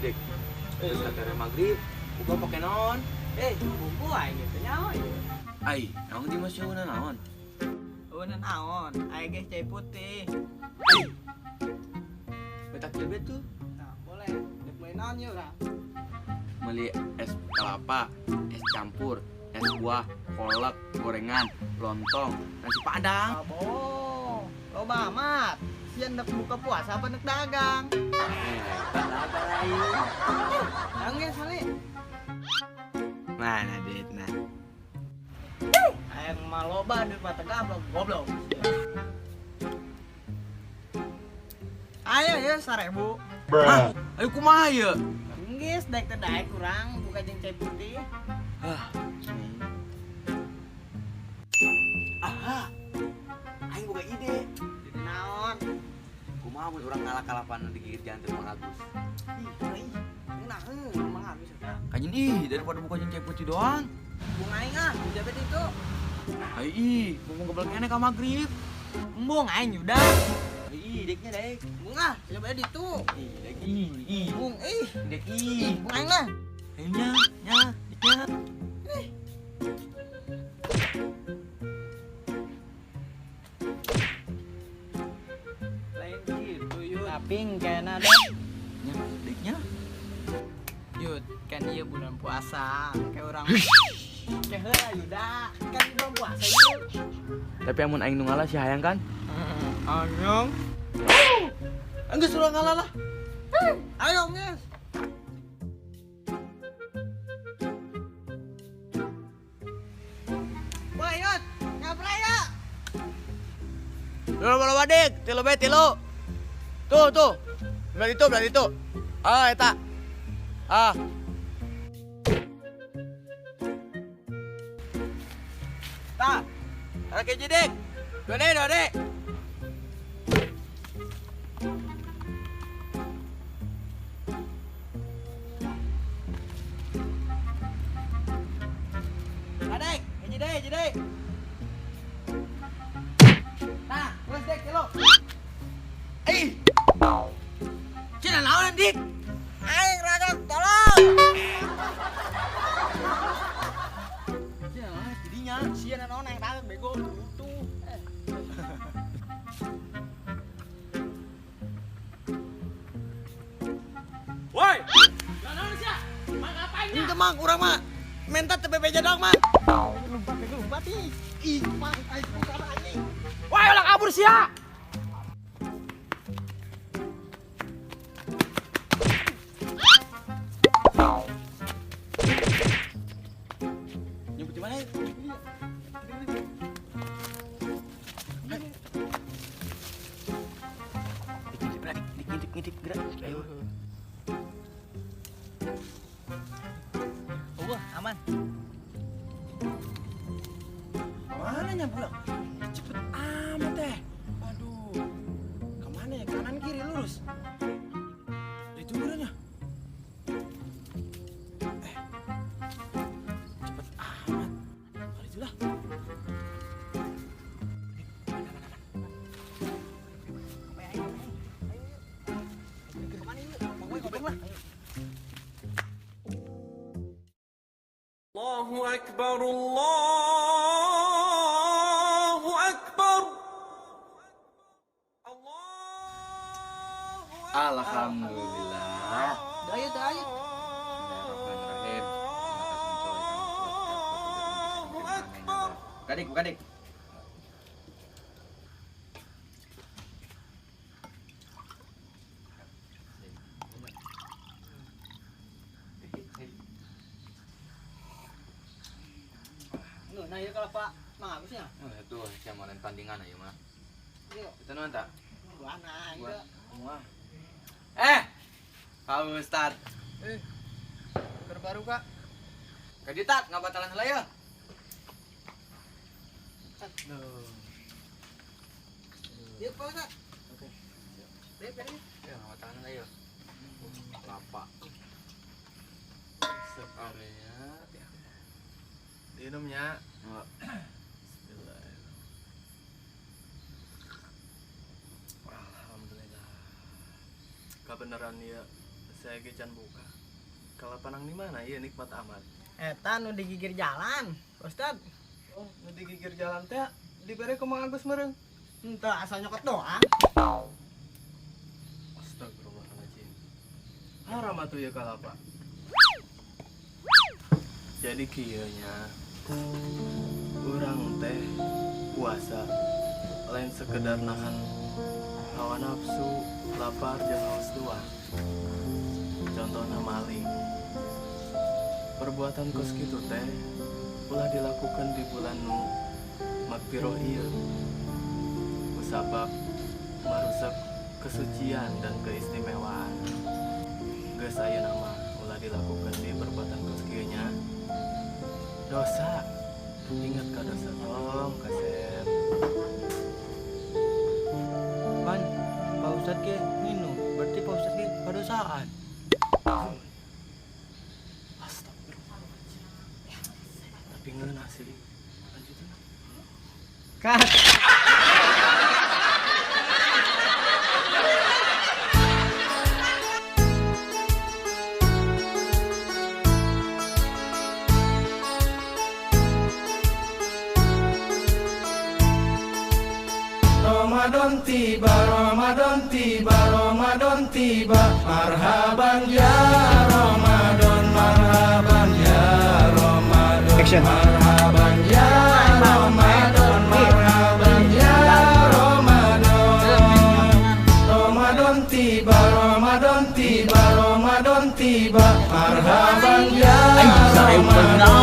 Dik, terus kata maghrib, buka pakai naon? Bumbu aing gitu nyawa ya. Ai, naon di masih una naon? Una naon? Aing ge cai putih. Betak bebet tuh. Nah, boleh. Dek main naon ya urang? Beli es kelapa, es campur, es buah, kolak, gorengan, lontong, nasi padang. Abo. Loba amat. Sian dek buka puasa apa dek dagang? Dagang lain. Dagang sali. Mana duitna? Aing mah loba di mata goblok. Ayo ya 1000. Hah? Ayo kumaha ya? Geus daek teh daek kurang buka jeung cai putih. Aha. Aing boga ide. Jadi naon? Kumaha mun urang ngalah-kalapan di gigir jantung Mang Agus. Ih, emang habis ya. Kanyen ih daripada buka jeung cai putih doang. Bunga aing jabat itu. Ai ih, ngomong gebel kene ka magrib. Embung aing udah. Ih, deknya dek. Bunga, coba di itu. Ih, dek ih. Bung, Dek ih. bunga aing lah. Ayo nya, deknya. Lain gitu yud. Tapi kena deh. Nya, deknya. Yud, kan iya bulan puasa. Kayak orang. Kayak heula yuda. Kan bulan puasa yud. Tapi amun aing nu ngalah si hayang kan? Anyong. Enggak suruh ngalah lah. Ayo nges. Wah yud, ngapra ya? Loba dik, tilu be tilu. Tuh. Belah itu. Ah, eta. Ah. Ta. Ada keji dik. Dode. Adek, keji dek. Nah, terus dek kilo. Cina naon dik? Aing radok, tolong. Cina naon jadinya? Sian naon yang radok bego itu. Woi, Naon sia? Mang ngapain ini mang urang mah minta teh bebeja dong mang. Lumpat nih. Ih, mang aing bukan anjing. Woi, ulah kabur sia. Nyebut di mana? Ngintip gerak. Ayo. Aman. Mana nya pulang? Cepet amat teh. Aduh. Kemana ya? Kanan kiri lurus. Itu buranya. Cepet amat. Kali itu lah. الله أكبر الله أكبر الله Alhamdulillah. Dayo. Bismillahirrahmanirrahim. Buka dik. Nah, ya kalau Pak Mang Agusnya. Itu saya mau tandingan aja mah. Yuk, Itu non tak? buana Buat enggak. semua. Pak Ustad. Baru Kak. Kaditat ngapa talan heula ya? Aduh. Yuk, Pak Ustad. Oke. Dek. Ya ngapa talan heula ya? Kelapa. Area. Minumnya. Bismillahirrahmanirrahim. Alhamdulillah. Kebenaran ya saya gecan buka. Kalau panang di mana? Iya nikmat amat. Eta nu digigir jalan, Ustad. Oh, nu digigir jalan teh dibere ke Mang Agus meureun. Henteu asal nyokot doang. Astagfirullahaladzim. Haram atuh ya kalapa. Jadi kieu nya urang teh puasa lain sekedar nahan hawa nafsu, lapar jeung haus doang. Contohna maling. Perbuatan kos kitu teh ulah dilakukan di bulan nu magpiroh ieu. Kusabab marusak kesucian dan keistimewaan. Geus ayeuna mah ulah dilakukan di perbuatan kos kieu nya dosa. Ingat ka dosa tong kasep. Pan, Pak Ustad ke nginu, berarti Pak Ustad ke padosaan. Astagfirullahaladzim. Tapi ngeunah sih. Lanjutin. Kat. Ramadan tiba, Ramadan tiba, Ramadan tiba. Marhaban ya Ramadan, marhaban ya Ramadan. Marhaban ya Ramadan, marhaban ya Ramadan. Ramadan tiba, Ramadan tiba, Ramadan tiba. Marhaban ya Ramadan.